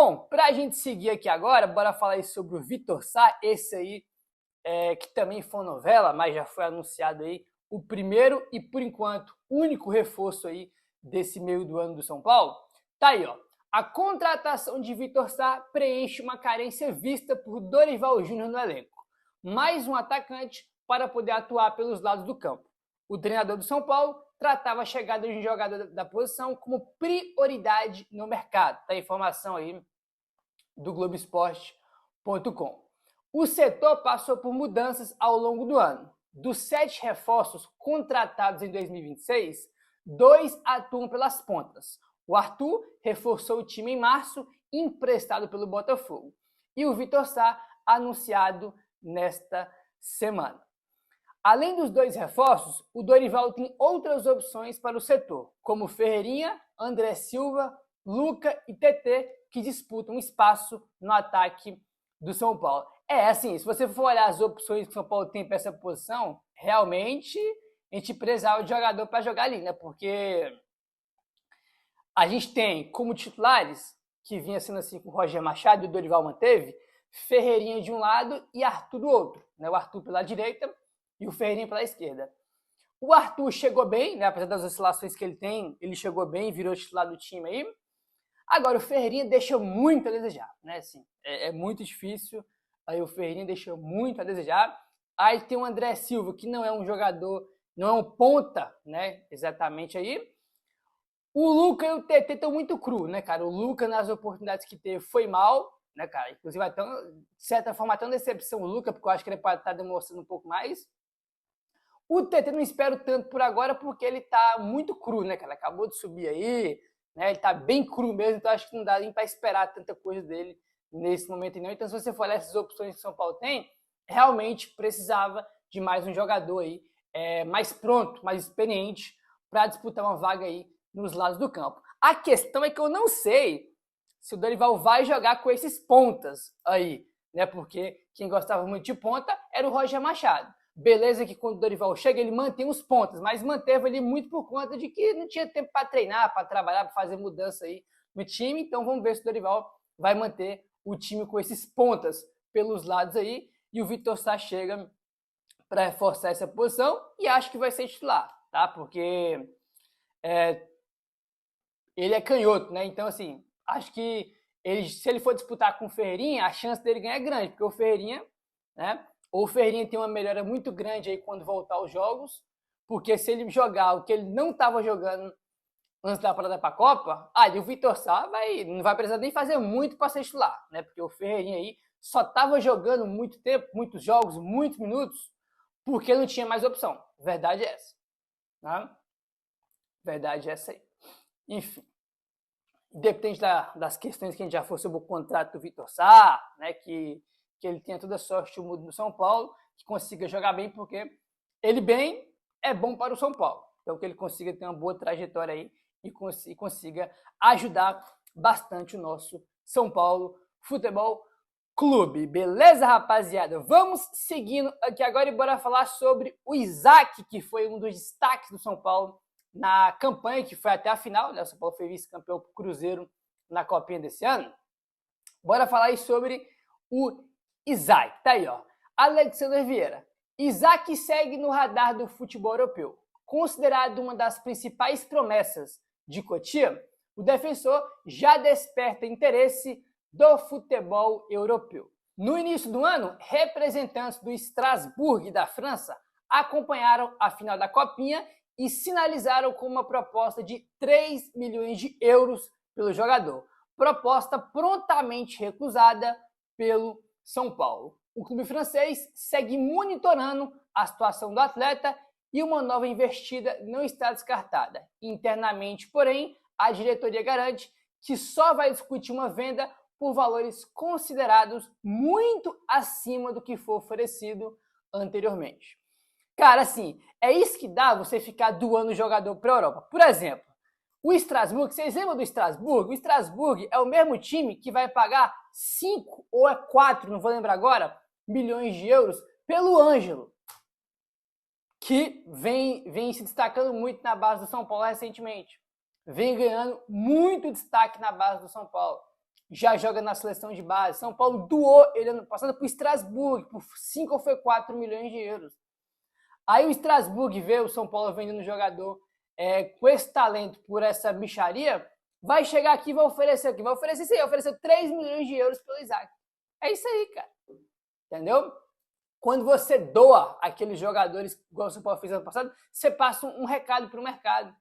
Bom, para a gente seguir aqui agora, bora falar aí sobre o Vitor Sá, esse aí que também foi novela, mas já foi anunciado aí o primeiro e, por enquanto, único reforço aí desse meio do ano do São Paulo. Tá aí, ó. A contratação de Vitor Sá preenche uma carência vista por Dorival Júnior no elenco. Mais um atacante para poder atuar pelos lados do campo. O treinador do São Paulo tratava a chegada de um jogador da posição como prioridade no mercado. Tá a informação aí do Globoesporte.com. O setor passou por mudanças ao longo do ano. Dos 7 reforços contratados em 2026, 2 atuam pelas pontas. O Arthur reforçou o time em março, emprestado pelo Botafogo. E o Vitor Sá, anunciado nesta semana. Além dos 2 reforços, o Dorival tem outras opções para o setor, como Ferreirinha, André Silva, Luca e TT, que disputam espaço no ataque do São Paulo. Assim, se você for olhar as opções que o São Paulo tem para essa posição, realmente a gente precisava de jogador para jogar ali, né? Porque a gente tem como titulares, que vinha sendo assim com o Roger Machado e o Dorival manteve, Ferreirinha de um lado e Arthur do outro, né? O Arthur pela direita e o Ferreirinha pela esquerda. O Arthur chegou bem, né? Apesar das oscilações que ele tem, ele chegou bem, virou titular do time aí. Agora, o Ferreirinha deixa muito a desejar, né? Assim, é muito difícil. Aí o Ferreirinha deixou muito a desejar. Aí tem o André Silva, que não é um jogador, não é um ponta, né? Exatamente aí. O Luca e o TT estão muito cru, né, cara? O Luca, nas oportunidades que teve, foi mal, né, cara? Inclusive, até, de certa forma, até uma decepção o Luca, porque eu acho que ele pode estar demonstrando um pouco mais. O TT não espero tanto por agora, porque ele tá muito cru, né, cara? Acabou de subir aí, né? Ele tá bem cru mesmo, então acho que não dá nem para esperar tanta coisa dele nesse momento não. Então, se você for olhar essas opções que o São Paulo tem, realmente precisava de mais um jogador aí, mais pronto, mais experiente, para disputar uma vaga aí nos lados do campo. A questão é que eu não sei se o Dorival vai jogar com esses pontas aí, né? Porque quem gostava muito de ponta era o Roger Machado. Beleza que quando o Dorival chega, ele mantém os pontas, mas manteve ali muito por conta de que não tinha tempo para treinar, para trabalhar, para fazer mudança aí no time. Então vamos ver se o Dorival vai manter o time com esses pontas pelos lados aí. E o Vitor Sá chega para reforçar essa posição e acho que vai ser titular, tá? Porque ele é canhoto, né? Então, assim, acho que se ele for disputar com o Ferreirinha, a chance dele ganhar é grande, porque o Ferreirinha, né? Ou o Ferreirinha tem uma melhora muito grande aí quando voltar aos jogos, porque se ele jogar o que ele não estava jogando antes da parada para a Copa, aí o Vitor Sá não vai precisar nem fazer muito para ser titular, né? Porque o Ferreirinha aí só estava jogando muito tempo, muitos jogos, muitos minutos, porque não tinha mais opção. Verdade é essa. Né? Verdade é essa aí. Enfim, independente das questões que a gente já falou sobre o contrato do Vitor Sá, né? Que ele tenha toda a sorte do mundo no São Paulo, que consiga jogar bem, porque ele bem é bom para o São Paulo. Então, que ele consiga ter uma boa trajetória aí e consiga ajudar bastante o nosso São Paulo Futebol Clube. Beleza, rapaziada? Vamos seguindo aqui agora e bora falar sobre o Isaac, que foi um dos destaques do São Paulo na campanha, que foi até a final, né? O São Paulo foi vice-campeão pro Cruzeiro na Copinha desse ano. Bora falar aí sobre o Isaac, tá aí, ó. Alexander Vieira. Isaac segue no radar do futebol europeu. Considerado uma das principais promessas de Cotia, o defensor já desperta interesse do futebol europeu. No início do ano, representantes do Strasbourg da França acompanharam a final da Copinha e sinalizaram com uma proposta de 3 milhões de euros pelo jogador. Proposta prontamente recusada pelo São Paulo. O clube francês segue monitorando a situação do atleta e uma nova investida não está descartada. Internamente, porém, a diretoria garante que só vai discutir uma venda por valores considerados muito acima do que foi oferecido anteriormente. Cara, assim, é isso que dá você ficar doando jogador para a Europa. Por exemplo, o Strasbourg, vocês lembram do Strasbourg? O Strasbourg é o mesmo time que vai pagar 5 ou 4, não vou lembrar agora, milhões de euros pelo Ângelo, que vem se destacando muito na base do São Paulo recentemente. Vem ganhando muito destaque na base do São Paulo. já joga na seleção de base. São Paulo doou ele ano passado para o Strasbourg por 5 ou foi 4 milhões de euros. Aí o Strasbourg vê o São Paulo vendendo um jogador com esse talento por essa micharia, vai chegar aqui e vai oferecer aqui. Vai oferecer isso aí, vai oferecer 3 milhões de euros pelo Isaac. É isso aí, cara. Entendeu? Quando você doa aqueles jogadores, igual o São Paulo fez ano passado, você passa um recado para o mercado.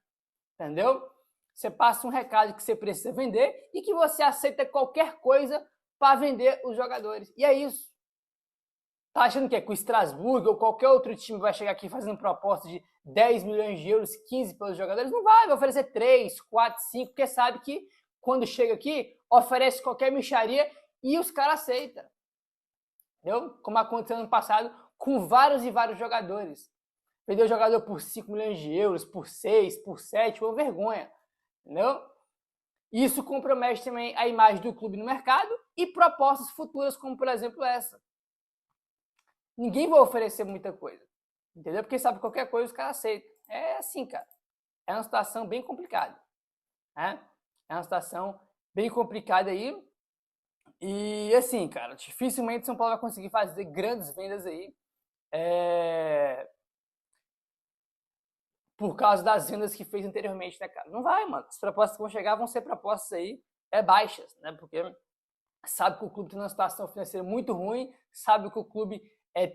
Entendeu? Você passa um recado que você precisa vender e que você aceita qualquer coisa para vender os jogadores. E é isso. Tá achando que é com o Strasbourg ou qualquer outro time vai chegar aqui fazendo proposta de 10 milhões de euros, 15 pelos jogadores? Não vai oferecer 3, 4, 5, porque sabe que quando chega aqui, oferece qualquer micharia e os caras aceitam. Entendeu? Como aconteceu ano passado com vários e vários jogadores. Vendeu o jogador por 5 milhões de euros, por 6, por 7, uma vergonha. Entendeu? Isso compromete também a imagem do clube no mercado e propostas futuras, como por exemplo essa. Ninguém vai oferecer muita coisa. Entendeu? Porque sabe qualquer coisa os caras aceitam. É assim, cara. É uma situação bem complicada. Né? É uma situação bem complicada aí. E assim, cara, dificilmente São Paulo vai conseguir fazer grandes vendas aí. Por causa das vendas que fez anteriormente, né, cara? Não vai, mano. As propostas que vão chegar vão ser propostas aí baixas, né? Porque sabe que o clube tem uma situação financeira muito ruim, sabe que o clube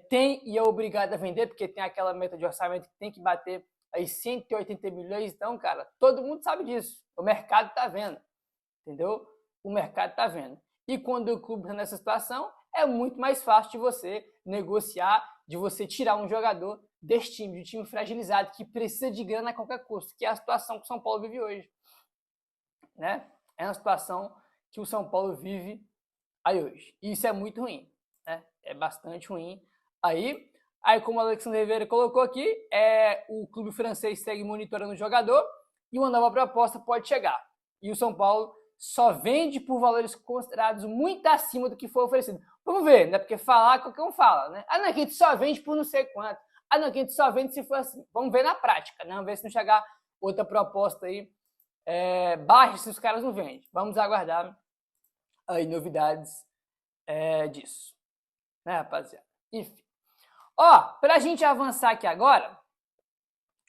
tem e é obrigado a vender, porque tem aquela meta de orçamento que tem que bater aí 180 milhões. Então, cara, todo mundo sabe disso. O mercado tá vendo, entendeu? O mercado tá vendo. E quando o clube está nessa situação, é muito mais fácil de você negociar, de você tirar um jogador desse time, de um time fragilizado, que precisa de grana a qualquer custo, que é a situação que o São Paulo vive hoje. Né? É uma situação que o São Paulo vive aí hoje. E isso é muito ruim. Né? É bastante ruim. Aí como o Alexandre Rivera colocou aqui, o clube francês segue monitorando o jogador e uma nova proposta pode chegar. E o São Paulo só vende por valores considerados muito acima do que foi oferecido. Vamos ver, né? Porque falar, qualquer um fala, né? Ah, não, aqui a gente só vende por não sei quanto. Ah, não, aqui a gente só vende se for assim. Vamos ver na prática, né? Vamos ver se não chegar outra proposta aí baixa, se os caras não vendem. Vamos aguardar aí novidades disso. Né, rapaziada? Enfim. Ó, pra gente avançar aqui agora,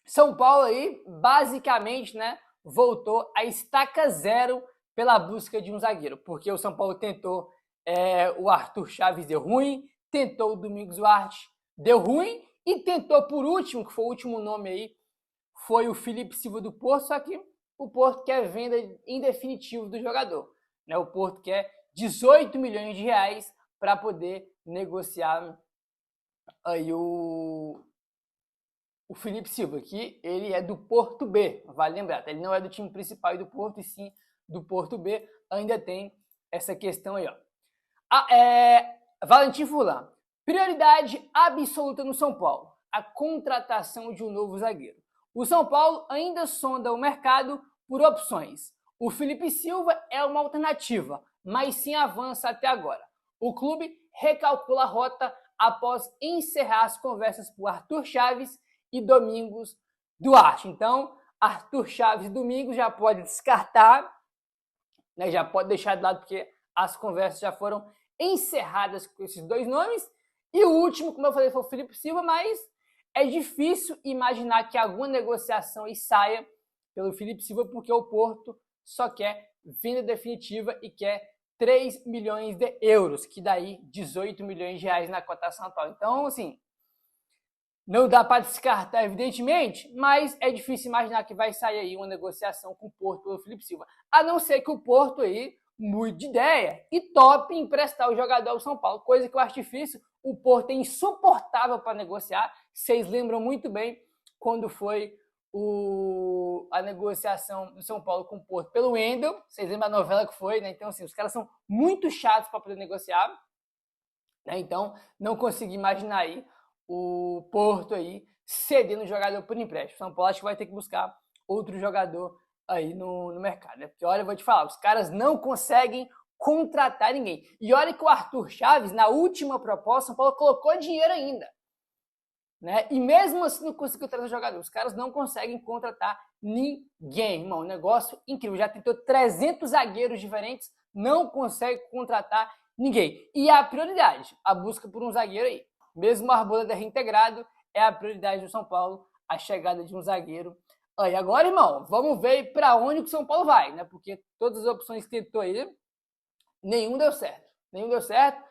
São Paulo aí, basicamente, né, voltou a estaca zero pela busca de um zagueiro, porque o São Paulo tentou o Arthur Chaves, deu ruim, tentou o Domingos Duarte, deu ruim, e tentou por último, que foi o último nome aí, foi o Felipe Silva do Porto, só que o Porto quer venda em definitivo do jogador. Né? O Porto quer 18 milhões de reais para poder negociar aí o Felipe Silva, que ele é do Porto B, vale lembrar, ele não é do time principal do Porto, e sim do Porto B. Ainda tem essa questão aí, ó. Valentim Furlan, prioridade absoluta no São Paulo, a contratação de um novo zagueiro. O São Paulo ainda sonda o mercado por opções. O Felipe Silva é uma alternativa, mas sem avança até agora. O clube recalcula a rota após encerrar as conversas por Arthur Chaves e Domingos Duarte. Então, Arthur Chaves e Domingos já pode descartar, né, já pode deixar de lado, porque as conversas já foram encerradas com esses dois nomes. E o último, como eu falei, foi o Felipe Silva, mas é difícil imaginar que alguma negociação aí saia pelo Felipe Silva, porque o Porto só quer venda definitiva e quer 3 milhões de euros, que daí 18 milhões de reais na cotação atual. Então, assim, não dá para descartar, evidentemente, mas é difícil imaginar que vai sair aí uma negociação com o Porto pelo Felipe Silva. A não ser que o Porto aí mude de ideia e tope emprestar o jogador ao São Paulo, coisa que eu acho difícil. O Porto é insuportável para negociar. Vocês lembram muito bem quando foi a negociação do São Paulo com o Porto pelo Wendel. Vocês lembram da novela que foi, né? Então, assim, os caras são muito chatos para poder negociar. Né? Então, não consegui imaginar aí o Porto aí cedendo o jogador por empréstimo. O São Paulo acho que vai ter que buscar outro jogador aí no mercado. Né? Porque, olha, eu vou te falar, os caras não conseguem contratar ninguém. E olha que o Arthur Chaves, na última proposta, São Paulo colocou dinheiro ainda. Né? E mesmo assim não conseguiu trazer jogador. Os caras não conseguem contratar ninguém, irmão. Um negócio incrível. Já tentou 300 zagueiros diferentes, não consegue contratar ninguém. E a prioridade, a busca por um zagueiro aí. Mesmo o Arboleda reintegrado, é a prioridade do São Paulo, a chegada de um zagueiro. E agora, irmão, vamos ver para onde o São Paulo vai, né? Porque todas as opções que tentou aí, nenhum deu certo. Nenhum deu certo.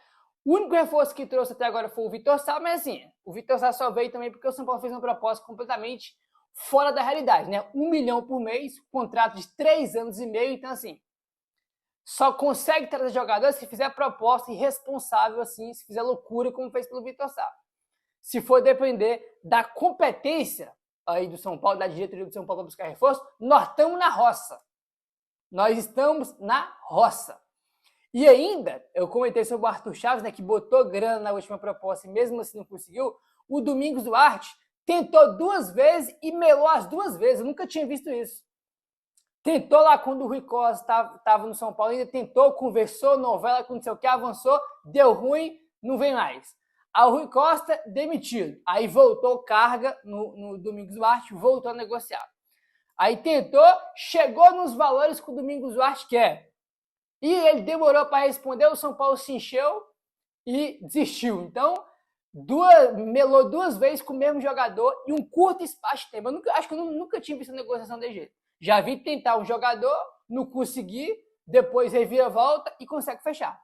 O único reforço que trouxe até agora foi o Vitor Sá, mas assim, o Vitor Sá só veio também porque o São Paulo fez uma proposta completamente fora da realidade, né? 1 milhão por mês, contrato de 3 anos e meio, então assim, só consegue trazer jogador se fizer proposta irresponsável assim, se fizer loucura como fez pelo Vitor Sá. Se for depender da competência aí do São Paulo, da diretoria do São Paulo para buscar reforço, nós estamos na roça. Nós estamos na roça. E ainda, eu comentei sobre o Arthur Chaves, né, que botou grana na última proposta e mesmo assim não conseguiu. O Domingos Duarte tentou 2 vezes e melou as 2 vezes. Eu nunca tinha visto isso. Tentou lá quando o Rui Costa estava no São Paulo, ainda tentou, conversou, novela com não sei o que, avançou, deu ruim, não vem mais. Aí o Rui Costa, demitido. Aí voltou carga no Domingos Duarte, voltou a negociar. Aí tentou, chegou nos valores que o Domingos Duarte quer. E ele demorou para responder, o São Paulo se encheu e desistiu. Então, melou 2 vezes com o mesmo jogador e um curto espaço de tempo. Acho que eu nunca tinha visto a negociação desse jeito. Já vi tentar um jogador, não consegui, depois revira a volta e consegue fechar.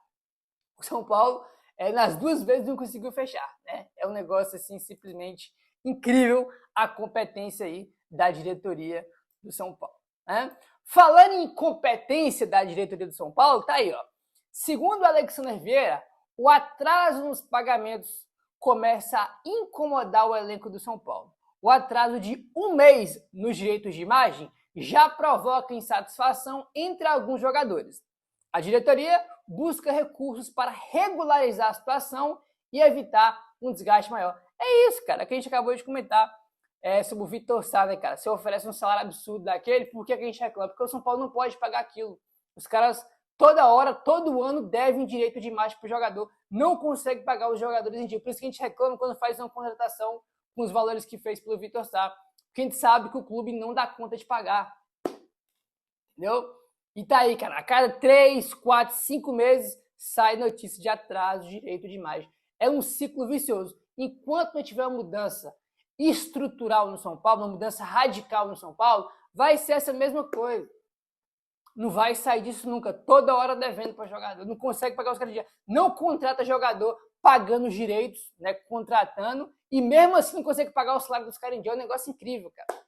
O São Paulo, nas 2 vezes, não conseguiu fechar. Né? É um negócio assim, simplesmente incrível a competência aí da diretoria do São Paulo. Né? Falando em competência da diretoria do São Paulo, tá aí, ó. Segundo o Alexandre Vieira, o atraso nos pagamentos começa a incomodar o elenco do São Paulo. O atraso de 1 mês nos direitos de imagem já provoca insatisfação entre alguns jogadores. A diretoria busca recursos para regularizar a situação e evitar um desgaste maior. É isso, cara, que a gente acabou de comentar. Sobre o Vitor Sá, né, cara? Você oferece um salário absurdo daquele, por que a gente reclama? Porque o São Paulo não pode pagar aquilo. Os caras, toda hora, todo ano, devem direito de imagem para o jogador. Não consegue pagar os jogadores em dia. Por isso que a gente reclama quando faz uma contratação com os valores que fez pelo Vitor Sá. Porque a gente sabe que o clube não dá conta de pagar. Entendeu? E tá aí, cara. A cada 3, 4, 5 meses sai notícia de atraso de direito de imagem. É um ciclo vicioso. Enquanto não tiver uma mudança estrutural no São Paulo, uma mudança radical no São Paulo, vai ser essa mesma coisa. Não vai sair disso nunca. Toda hora devendo para jogador. Não consegue pagar os caras de dia. Não contrata jogador pagando os direitos, né, contratando, e mesmo assim não consegue pagar o salário dos caras em dia. É um negócio incrível, cara.